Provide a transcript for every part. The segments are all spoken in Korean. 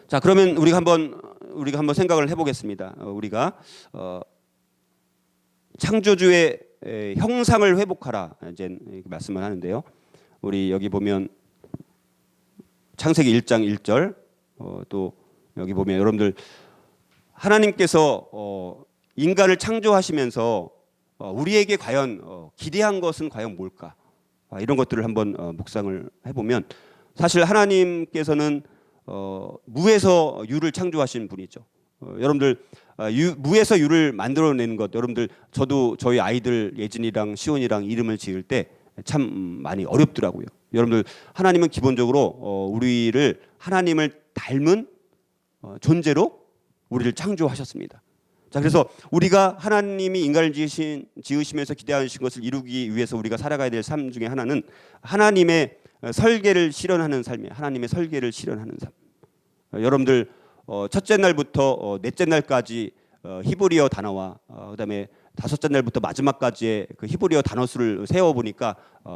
자, 그러면 우리가 한번 생각을 해보겠습니다. 우리가 창조주의 형상을 회복하라 이제 말씀을 하는데요. 우리 여기 보면 창세기 1장 1절 또 여기 보면 여러분들 하나님께서 인간을 창조하시면서 우리에게 과연 기대한 것은 과연 뭘까? 이런 것들을 한번 묵상을 해보면 사실 하나님께서는 무에서 유를 창조하신 분이죠. 여러분들 무에서 유를 만들어내는 것, 여러분들 저도 저희 아이들 예진이랑 시온이랑 이름을 지을 때 참 많이 어렵더라고요. 여러분들 하나님은 기본적으로 우리를 하나님을 닮은 존재로 우리를 창조하셨습니다. 자, 그래서 우리가 하나님이 인간을 지으시면서 기대하신 것을 이루기 위해서 우리가 살아가야 될 삶 중에 하나는 하나님의 설계를 실현하는 삶이에요. 하나님의 설계를 실현하는 삶. 여러분들 첫째 날부터 넷째 날까지 히브리어 단어와 그다음에 다섯째 날부터 마지막까지의 그 히브리어 단어 수를 세어 보니까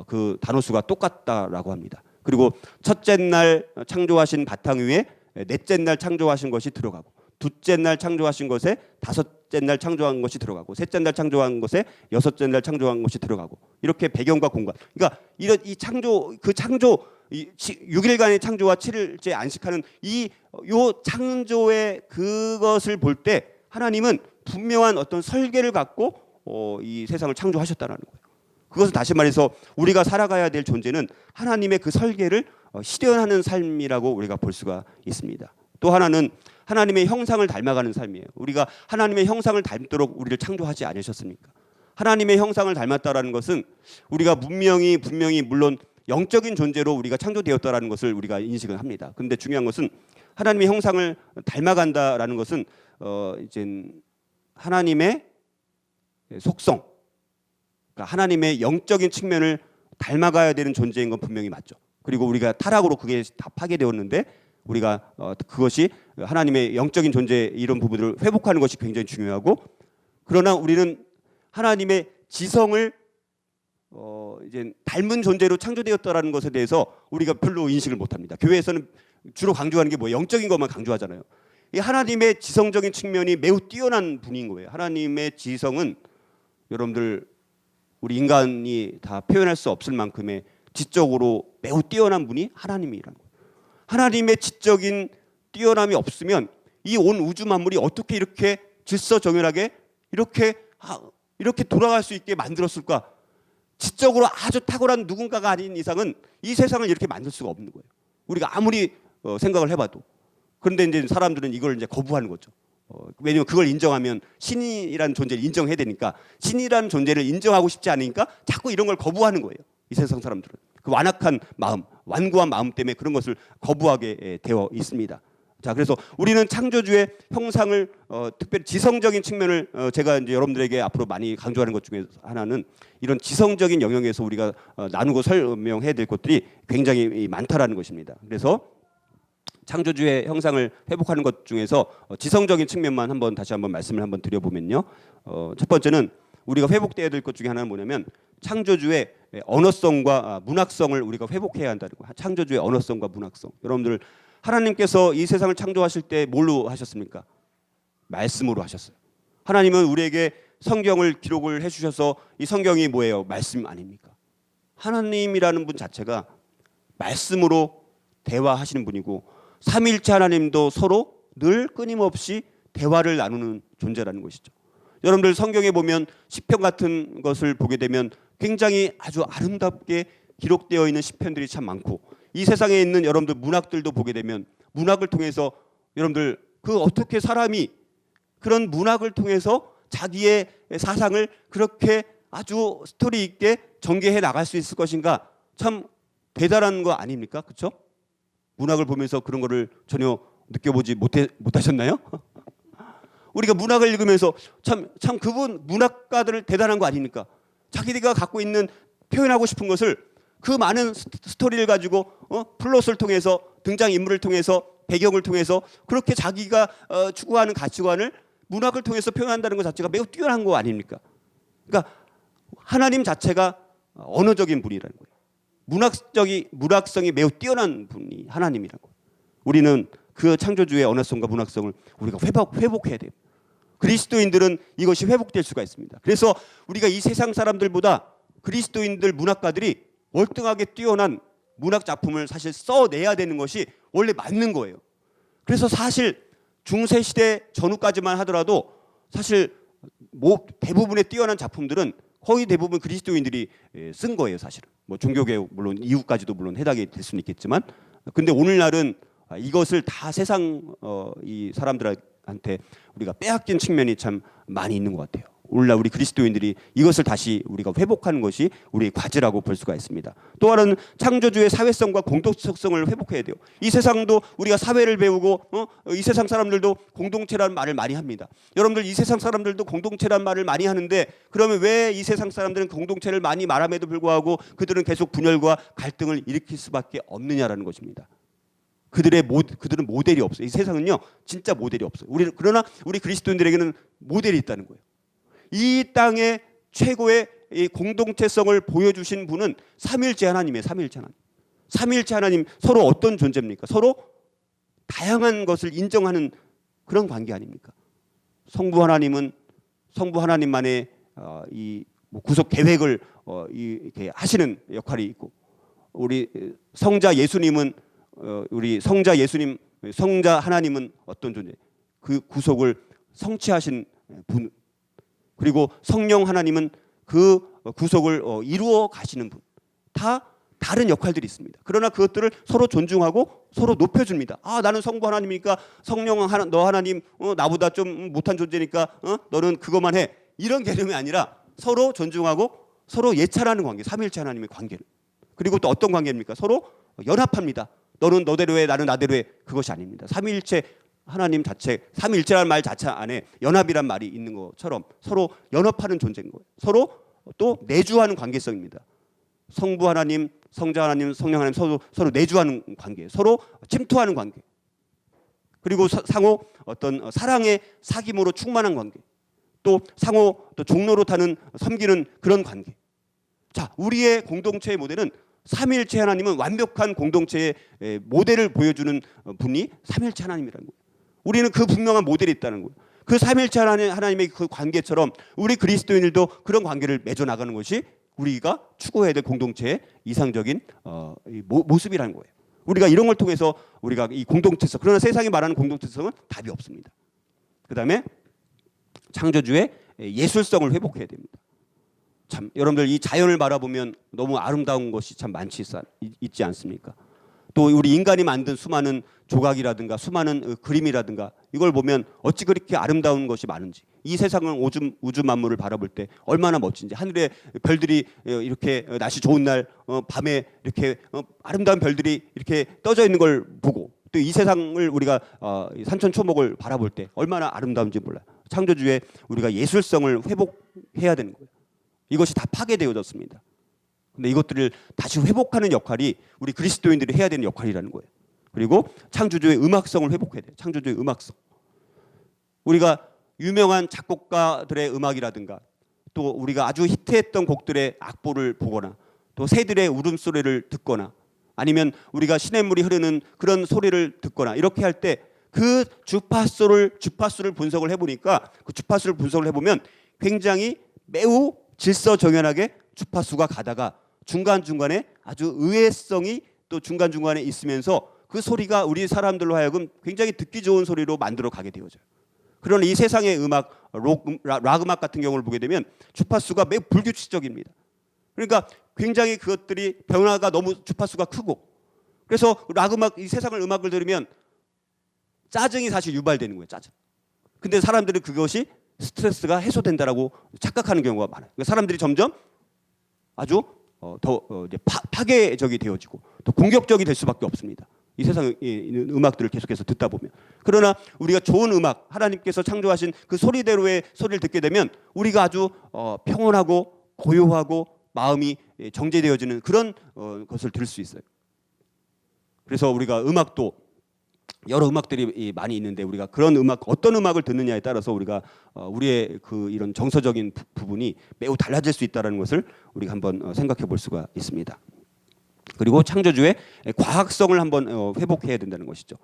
그 단어 수가 똑같다라고 합니다. 그리고 첫째 날 창조하신 바탕 위에 넷째 날 창조하신 것이 들어가고 둘째 날 창조하신 것에 다섯째 날 창조한 것이 들어가고 셋째 날 창조한 것에 여섯째 날 창조한 것이 들어가고 이렇게 배경과 공간. 그러니까 이런 이 창조 6일간의 창조와 7일째 안식하는 요 창조의 그것을 볼 때 하나님은 분명한 어떤 설계를 갖고 이 세상을 창조하셨다는 거예요. 그것을 다시 말해서 우리가 살아가야 될 존재는 하나님의 그 설계를 실현하는 삶이라고 우리가 볼 수가 있습니다. 또 하나는 하나님의 형상을 닮아가는 삶이에요. 우리가 하나님의 형상을 닮도록 우리를 창조하지 않으셨습니까? 하나님의 형상을 닮았다라는 것은 우리가 분명히 물론 영적인 존재로 우리가 창조되었다라는 것을 우리가 인식을 합니다. 그런데 중요한 것은 하나님의 형상을 닮아간다라는 것은 이제 하나님의 속성, 그러니까 하나님의 영적인 측면을 닮아가야 되는 존재인 건 분명히 맞죠. 그리고 우리가 타락으로 그게 다 파괴되었는데 우리가 그것이 하나님의 영적인 존재 이런 부분들을 회복하는 것이 굉장히 중요하고 그러나 우리는 하나님의 지성을 이제 닮은 존재로 창조되었다라는 것에 대해서 우리가 별로 인식을 못합니다. 교회에서는 주로 강조하는 게 뭐 영적인 것만 강조하잖아요. 이 하나님의 지성적인 측면이 매우 뛰어난 분인 거예요. 하나님의 지성은 여러분들 우리 인간이 다 표현할 수 없을 만큼의 지적으로 매우 뛰어난 분이 하나님이라는 거예요. 하나님의 지적인 뛰어남이 없으면 이 온 우주 만물이 어떻게 이렇게 질서정연하게 이렇게 돌아갈 수 있게 만들었을까? 지적으로 아주 탁월한 누군가가 아닌 이상은 이 세상을 이렇게 만들 수가 없는 거예요. 우리가 아무리 생각을 해봐도. 그런데 이제 사람들은 이걸 이제 거부하는 거죠. 왜냐하면 그걸 인정하면 신이라는 존재를 인정해야 되니까 신이라는 존재를 인정하고 싶지 않으니까 자꾸 이런 걸 거부하는 거예요. 이 세상 사람들은 그 완악한 마음, 완고한 마음 때문에 그런 것을 거부하게 되어 있습니다. 자, 그래서 우리는 창조주의 형상을 특별히 지성적인 측면을 제가 이제 여러분들에게 앞으로 많이 강조하는 것 중에 하나는 이런 지성적인 영역에서 우리가 나누고 설명해야 될 것들이 굉장히 많다라는 것입니다. 그래서 창조주의 형상을 회복하는 것 중에서 지성적인 측면만 다시 한번 말씀을 한번 드려보면요. 첫 번째는 우리가 회복돼야 될 것 중에 하나는 뭐냐면 창조주의 언어성과 문학성을 우리가 회복해야 한다는 거예요. 창조주의 언어성과 문학성. 여러분들 하나님께서 이 세상을 창조하실 때 뭘로 하셨습니까? 말씀으로 하셨어요. 하나님은 우리에게 성경을 기록을 해주셔서 이 성경이 뭐예요? 말씀 아닙니까? 하나님이라는 분 자체가 말씀으로 대화하시는 분이고 삼위일체 하나님도 서로 늘 끊임없이 대화를 나누는 존재라는 것이죠. 여러분들 성경에 보면 시편 같은 것을 보게 되면 굉장히 아주 아름답게 기록되어 있는 시편들이 참 많고 이 세상에 있는 여러분들 문학들도 보게 되면 문학을 통해서 여러분들 그 어떻게 사람이 그런 문학을 통해서 자기의 사상을 그렇게 아주 스토리 있게 전개해 나갈 수 있을 것인가 참 대단한 거 아닙니까? 그렇죠? 문학을 보면서 그런 거를 전혀 느껴보지 못하셨나요? 우리가 문학을 읽으면서 참 그분 문학가들 대단한 거 아닙니까? 자기가 갖고 있는 표현하고 싶은 것을 그 많은 스토리를 가지고 플롯을 통해서 등장인물을 통해서 배경을 통해서 그렇게 자기가 추구하는 가치관을 문학을 통해서 표현한다는 것 자체가 매우 뛰어난 거 아닙니까? 그러니까 하나님 자체가 언어적인 분이라는 거예요. 문학성이 매우 뛰어난 분이 하나님이라고. 우리는 그 창조주의 언어성과 문학성을 우리가 회복해야 돼요. 그리스도인들은 이것이 회복될 수가 있습니다. 그래서 우리가 이 세상 사람들보다 그리스도인들 문학가들이 월등하게 뛰어난 문학 작품을 사실 써내야 되는 것이 원래 맞는 거예요. 그래서 사실 중세 시대 전후까지만 하더라도 사실 대부분의 뛰어난 작품들은 거의 대부분 그리스도인들이 쓴 거예요, 사실은. 뭐 종교개혁 물론 이후까지도 물론 해당이 될 수는 있겠지만, 근데 오늘날은 이것을 다 세상 이 사람들한테 우리가 빼앗긴 측면이 참 많이 있는 것 같아요. 오늘날 우리 그리스도인들이 이것을 다시 우리가 회복하는 것이 우리의 과제라고 볼 수가 있습니다. 또 하나는 창조주의 사회성과 공동체성을 회복해야 돼요. 이 세상도 우리가 사회를 배우고 이 세상 사람들도 공동체라는 말을 많이 합니다. 여러분들 이 세상 사람들도 공동체라는 말을 많이 하는데 그러면 왜 이 세상 사람들은 공동체를 많이 말함에도 불구하고 그들은 계속 분열과 갈등을 일으킬 수밖에 없느냐라는 것입니다. 그들은 모델이 없어요. 이 세상은요 진짜 모델이 없어요. 그러나 우리 그리스도인들에게는 모델이 있다는 거예요. 이 땅의 최고의 이 공동체성을 보여주신 분은 삼위일체 하나님이에요. 삼위일체 하나님. 삼위일체 하나님 서로 어떤 존재입니까? 서로 다양한 것을 인정하는 그런 관계 아닙니까? 성부 하나님은 성부 하나님만의 이 구속 계획을 이렇게 하시는 역할이 있고, 우리 성자 예수님은 우리 성자 예수님, 성자 하나님은 어떤 존재? 그 구속을 성취하신 분. 그리고 성령 하나님은 그 구속을 이루어 가시는 분. 다 다른 역할들이 있습니다. 그러나 그것들을 서로 존중하고 서로 높여줍니다. 나는 성부 하나님이니까 성령 너 하나님 나보다 좀 못한 존재니까 너는 그것만 해. 이런 개념이 아니라 서로 존중하고 서로 예찬하는 관계. 삼위일체 하나님의 관계는. 그리고 또 어떤 관계입니까? 서로 연합합니다. 너는 너대로 해, 나는 나대로 해. 그것이 아닙니다. 삼위일체 하나님 자체, 삼위일체라는 말 자체 안에 연합이란 말이 있는 것처럼 서로 연합하는 존재인 거예요. 서로 또 내주하는 관계성입니다. 성부 하나님, 성자 하나님, 성령 하나님 서로 내주하는 관계, 서로 침투하는 관계. 그리고 상호 어떤 사랑의 사귐으로 충만한 관계. 또 상호 또 종로로 타는 섬기는 그런 관계. 자, 우리의 공동체의 모델은 삼위일체 하나님은 완벽한 공동체의 모델을 보여주는 분이 삼위일체 하나님이라는 거예요. 우리는 그 분명한 모델이 있다는 거예요. 그 삼위일체 하나님의 그 관계처럼 우리 그리스도인들도 그런 관계를 맺어 나가는 것이 우리가 추구해야 될 공동체의 이상적인 모습이라는 거예요. 우리가 이런 걸 통해서 우리가 이 공동체성, 그러나 세상이 말하는 공동체성은 답이 없습니다. 그다음에 창조주의 예술성을 회복해야 됩니다. 참 여러분들 이 자연을 바라보면 너무 아름다운 것이 참 많지 있지 않습니까? 또 우리 인간이 만든 수많은 조각이라든가 수많은 그림이라든가 이걸 보면 어찌 그렇게 아름다운 것이 많은지, 이 세상은 우주 만물을 바라볼 때 얼마나 멋진지, 하늘에 별들이 이렇게 날씨 좋은 날 밤에 이렇게 아름다운 별들이 이렇게 떠져 있는 걸 보고, 또 이 세상을 우리가 산천초목을 바라볼 때 얼마나 아름다운지 몰라요. 창조주의 우리가 예술성을 회복해야 되는 거예요. 이것이 다 파괴되어졌습니다. 근데 이것들을 다시 회복하는 역할이 우리 그리스도인들이 해야 되는 역할이라는 거예요. 그리고 창조주의 음악성을 회복해야 돼요. 창조주의 음악성. 우리가 유명한 작곡가들의 음악이라든가 또 우리가 아주 히트했던 곡들의 악보를 보거나 또 새들의 울음소리를 듣거나 아니면 우리가 시냇물이 흐르는 그런 소리를 듣거나 이렇게 할 때 그 주파수를 분석을 해보니까 그 주파수를 분석을 해보면 굉장히 매우 질서정연하게 주파수가 가다가 중간중간에 아주 의외성이 또 중간중간에 있으면서 그 소리가 우리 사람들로 하여금 굉장히 듣기 좋은 소리로 만들어 가게 되어져요. 그러나 이 세상의 음악, 락 음악 같은 경우를 보게 되면 주파수가 매우 불규칙적입니다. 그러니까 굉장히 그것들이 변화가 너무 주파수가 크고, 그래서 락 음악, 이 세상을 음악을 들으면 짜증이 사실 유발되는 거예요. 짜증. 근데 사람들은 그것이 스트레스가 해소된다라고 착각하는 경우가 많아요. 그러니까 사람들이 점점 아주 더 이제 파괴적이 되어지고 또 공격적이 될 수밖에 없습니다. 이 세상에 있는 음악들을 계속해서 듣다 보면. 그러나 우리가 좋은 음악, 하나님께서 창조하신 그 소리대로의 소리를 듣게 되면 우리가 아주 평온하고 고요하고 마음이 정제되어지는 그런 것을 들을 수 있어요. 그래서 우리가 음악도 여러 음악들이 많이 있는데 우리가 그런 음악, 어떤 음악을 듣느냐에 따라서 우리가 우리의 그 이런 정서적인 부분이 매우 달라질 수 있다는 것을 우리가 한번 생각해 볼 수가 있습니다. 그리고 창조주의 과학성을 한번 회복해야 된다는 것이죠.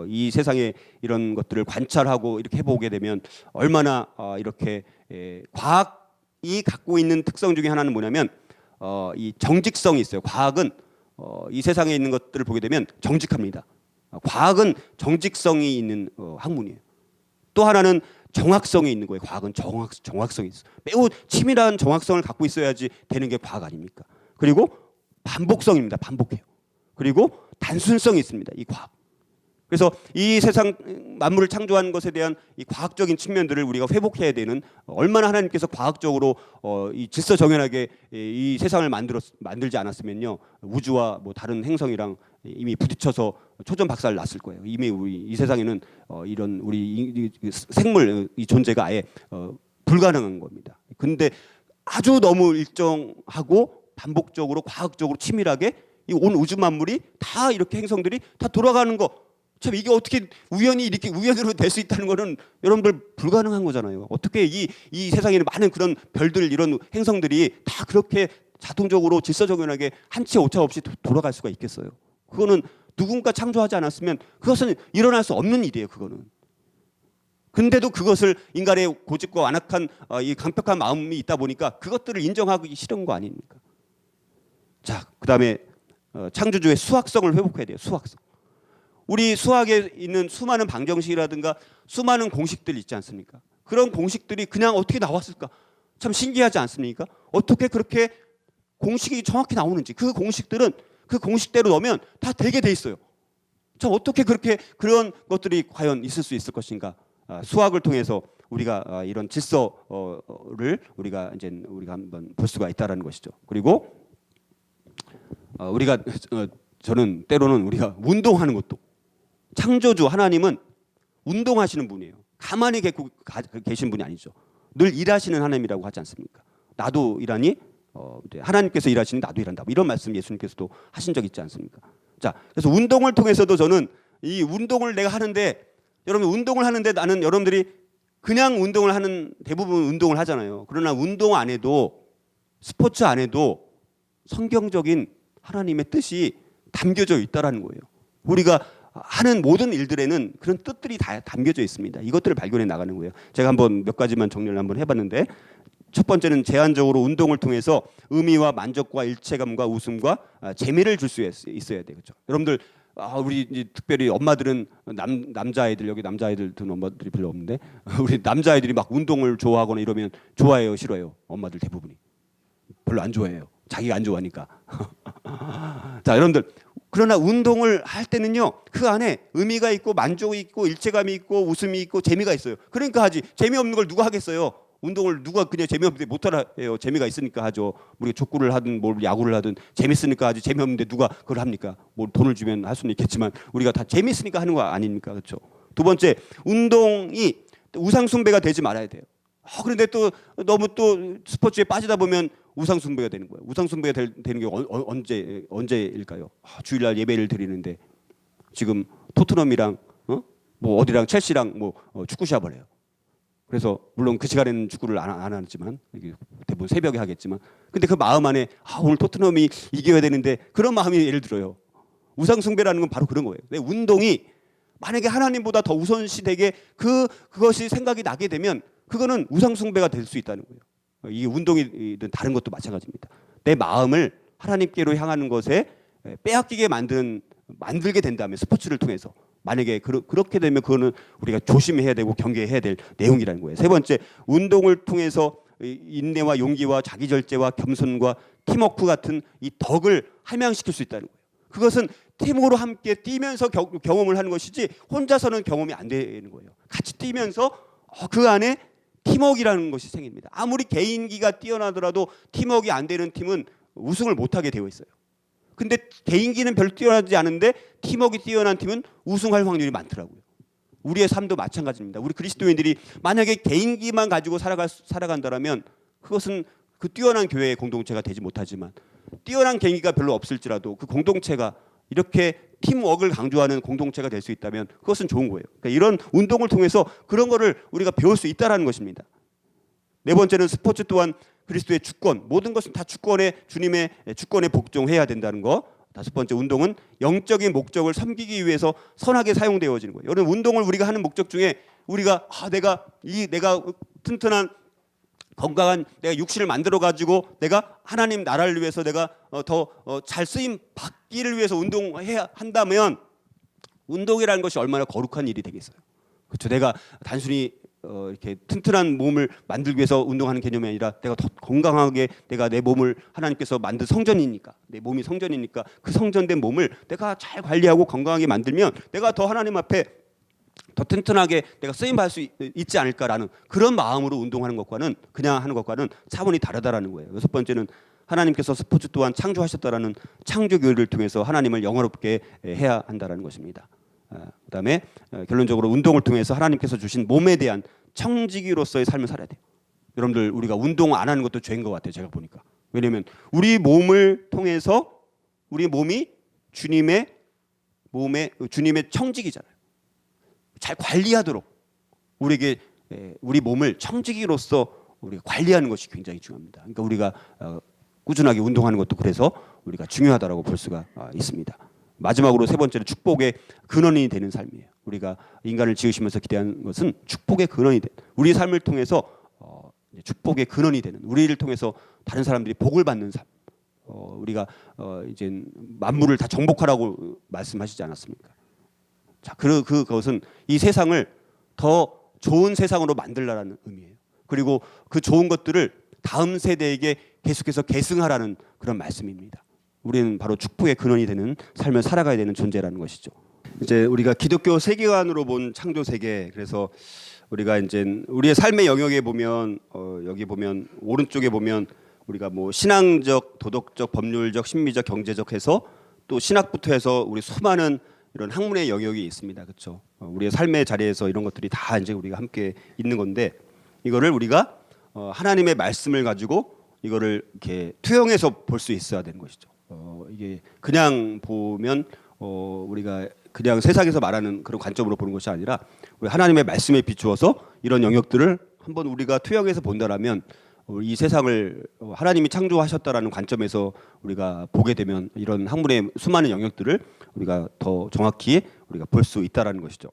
이 세상에 이런 것들을 관찰하고 이렇게 해보게 되면 얼마나 이렇게 과학이 갖고 있는 특성 중에 하나는 뭐냐면 이 정직성이 있어요. 과학은 이 세상에 있는 것들을 보게 되면 정직합니다. 과학은 정직성이 있는 학문이에요. 또 하나는 정확성이 있는 거예요. 과학은 정확성이 있어요. 매우 치밀한 정확성을 갖고 있어야지 되는 게 과학 아닙니까? 그리고 반복성입니다. 반복해요. 그리고 단순성이 있습니다. 이 과학. 그래서 이 세상 만물을 창조한 것에 대한 이 과학적인 측면들을 우리가 회복해야 되는, 얼마나 하나님께서 과학적으로 이 질서정연하게 이 세상을 만들지 않았으면요, 우주와 뭐 다른 행성이랑 이미 부딪혀서 초전박살 났을 거예요. 이미 우리 이 세상에는 이런 우리 생물 이 존재가 아예 불가능한 겁니다. 근데 아주 너무 일정하고 반복적으로 과학적으로 치밀하게 이 온 우주 만물이 다 이렇게 행성들이 다 돌아가는 거, 참 이게 어떻게 우연히 이렇게 우연으로 될 수 있다는 거는 여러분들 불가능한 거잖아요. 어떻게 이 세상에는 많은 그런 별들, 이런 행성들이 다 그렇게 자동적으로 질서정연하게 한치 오차 없이 돌아갈 수가 있겠어요? 그거는 누군가 창조하지 않았으면 그것은 일어날 수 없는 일이에요. 그거는. 근데도 그것을 인간의 고집과 완악한 이 강력한 마음이 있다 보니까 그것들을 인정하기 싫은 거 아닙니까? 자, 그다음에 창조주의 수학성을 회복해야 돼요. 수학성. 우리 수학에 있는 수많은 방정식이라든가 수많은 공식들 있지 않습니까? 그런 공식들이 그냥 어떻게 나왔을까? 참 신기하지 않습니까? 어떻게 그렇게 공식이 정확히 나오는지, 그 공식들은 그 공식대로 넣으면 다 되게 돼 있어요. 참 어떻게 그렇게 그런 것들이 과연 있을 수 있을 것인가? 수학을 통해서 우리가 이런 질서를 우리가 한번 볼 수가 있다라는 것이죠. 그리고 우리가 저는 때로는 우리가 운동하는 것도, 창조주 하나님은 운동하시는 분이에요. 가만히 계신 분이 아니죠. 늘 일하시는 하나님이라고 하지 않습니까? 나도 일하니 하나님께서 일하시니 나도 일한다. 이런 말씀 예수님께서도 하신 적 있지 않습니까? 자, 그래서 운동을 통해서도 저는 이 운동을 내가 하는데, 여러분 운동을 하는데 나는 여러분들이 그냥 운동을 하는, 대부분 운동을 하잖아요. 그러나 운동 안에도, 스포츠 안에도 성경적인 하나님의 뜻이 담겨져 있다라는 거예요. 우리가 하는 모든 일들에는 그런 뜻들이 다 담겨져 있습니다. 이것들을 발견해 나가는 거예요. 제가 한번 몇 가지만 정리를 한번 해봤는데, 첫 번째는 제한적으로 운동을 통해서 의미와 만족과 일체감과 웃음과 재미를 줄 수 있어야 돼요. 그렇죠? 여러분들 우리 이제 특별히 엄마들은 남자아이들, 여기 남자아이들 든 엄마들이 별로 없는데 우리 남자아이들이 막 운동을 좋아하거나 이러면 좋아해요, 싫어해요? 엄마들 대부분이 별로 안 좋아해요. 자기가 안 좋아하니까. 자, 여러분들, 그러나 운동을 할 때는요, 그 안에 의미가 있고 만족이 있고 일체감이 있고 웃음이 있고 재미가 있어요. 그러니까 하지. 재미없는 걸 누가 하겠어요? 운동을 누가 그냥 재미없는데 못하라 해요? 재미가 있으니까 하죠. 우리가 족구를 하든 뭘 야구를 하든 재밌으니까 하지. 재미없는데 누가 그걸 합니까? 뭐 돈을 주면 할 수는 있겠지만 우리가 다 재밌으니까 하는 거 아닙니까? 그렇죠? 두 번째, 운동이 우상숭배가 되지 말아야 돼요. 그런데 또 너무 또 스포츠에 빠지다 보면 우상숭배가 되는 거예요. 우상숭배가 되는 게 언제일까요? 주일날 예배를 드리는데 지금 토트넘이랑 뭐 어디랑 첼시랑 뭐 축구 시합을 해요. 그래서 물론 그 시간에는 축구를 안 하지만 대부분 새벽에 하겠지만, 근데 그 마음 안에 오늘 토트넘이 이겨야 되는데 그런 마음이 예를 들어요. 우상숭배라는 건 바로 그런 거예요. 근데 운동이 만약에 하나님보다 더 우선시되게 그것이 생각이 나게 되면 그거는 우상숭배가 될 수 있다는 거예요. 이게 운동이든 다른 것도 마찬가지입니다. 내 마음을 하나님께로 향하는 것에 빼앗기게 만들게 된다면, 스포츠를 통해서 만약에 그렇게 되면 그거는 우리가 조심해야 되고 경계해야 될 내용이라는 거예요. 세 번째, 운동을 통해서 인내와 용기와 자기절제와 겸손과 팀워크 같은 이 덕을 함양시킬 수 있다는 거예요. 그것은 팀으로 함께 뛰면서 경험을 하는 것이지 혼자서는 경험이 안 되는 거예요. 같이 뛰면서 그 안에 팀워크라는 것이 생깁니다. 아무리 개인기가 뛰어나더라도 팀워크가 안 되는 팀은 우승을 못하게 되어 있어요. 근데 개인기는 별로 뛰어나지 않은데 팀워크가 뛰어난 팀은 우승할 확률이 많더라고요. 우리의 삶도 마찬가지입니다. 우리 그리스도인들이 만약에 개인기만 가지고 살아간다면 그것은 그 뛰어난 교회의 공동체가 되지 못하지만, 뛰어난 개인기가 별로 없을지라도 그 공동체가 이렇게 팀워크를 강조하는 공동체가 될 수 있다면 그것은 좋은 거예요. 그러니까 이런 운동을 통해서 그런 거를 우리가 배울 수 있다라는 것입니다. 네 번째는 스포츠 또한 그리스도의 주권, 모든 것은 다 주권에, 주님의 주권에 복종해야 된다는 거. 다섯 번째, 운동은 영적인 목적을 섬기기 위해서 선하게 사용되어지는 거예요. 여러분, 운동을 우리가 하는 목적 중에 우리가 내가 튼튼한 건강한 내가 육신을 만들어 가지고 내가 하나님 나라를 위해서 내가 더 잘 쓰임 받기를 위해서 운동해야 한다면 운동이라는 것이 얼마나 거룩한 일이 되겠어요. 그렇죠. 내가 단순히 이렇게 튼튼한 몸을 만들기 위해서 운동하는 개념이 아니라 내가 더 건강하게 내가 내 몸을 하나님께서 만든 성전이니까, 내 몸이 성전이니까 그 성전된 몸을 내가 잘 관리하고 건강하게 만들면 내가 더 하나님 앞에 더 튼튼하게 내가 쓰임 받을 수 있지 않을까라는 그런 마음으로 운동하는 것과는 그냥 하는 것과는 차원이 다르다라는 거예요. 여섯 번째는 하나님께서 스포츠 또한 창조하셨다라는 창조 교회를 통해서 하나님을 영화롭게 해야 한다라는 것입니다. 그다음에 결론적으로 운동을 통해서 하나님께서 주신 몸에 대한 청지기로서의 삶을 살아야 돼요. 여러분들, 우리가 운동 안 하는 것도 죄인 것 같아요. 제가 보니까. 왜냐하면 우리 몸을 통해서 우리 몸이 주님의 청지기잖아요. 잘 관리하도록 우리에게 우리 몸을 청지기로서 우리가 관리하는 것이 굉장히 중요합니다. 그러니까 우리가 꾸준하게 운동하는 것도 그래서 우리가 중요하다라고 볼 수가 있습니다. 마지막으로 세 번째는 축복의 근원이 되는 삶이에요. 우리가 인간을 지으시면서 기대한 것은 축복의 근원이 되는, 우리 삶을 통해서 축복의 근원이 되는, 우리를 통해서 다른 사람들이 복을 받는 삶. 우리가 이제 만물을 다 정복하라고 말씀하시지 않았습니까? 자, 그것은 이 세상을 더 좋은 세상으로 만들라는 의미예요. 그리고 그 좋은 것들을 다음 세대에게 계속해서 계승하라는 그런 말씀입니다. 우리는 바로 축복의 근원이 되는 삶을 살아가야 되는 존재라는 것이죠. 이제 우리가 기독교 세계관으로 본 창조 세계, 그래서 우리가 이제 우리의 삶의 영역에 보면 여기 보면 오른쪽에 보면 우리가 뭐 신앙적, 도덕적, 법률적, 심리적, 경제적 해서 또 신학부터 해서 우리 수많은 이런 학문의 영역이 있습니다. 그렇죠? 우리의 삶의 자리에서 이런 것들이 다 이제 우리가 함께 있는 건데 이거를 우리가 하나님의 말씀을 가지고 이거를 이렇게 투영해서 볼 수 있어야 되는 것이죠. 이게 그냥 보면 우리가 그냥 세상에서 말하는 그런 관점으로 보는 것이 아니라 우리 하나님의 말씀에 비추어서 이런 영역들을 한번 우리가 투영해서 본다라면 이 세상을 하나님이 창조하셨다라는 관점에서 우리가 보게 되면 이런 학문의 수많은 영역들을 우리가 더 정확히 우리가 볼 수 있다라는 것이죠.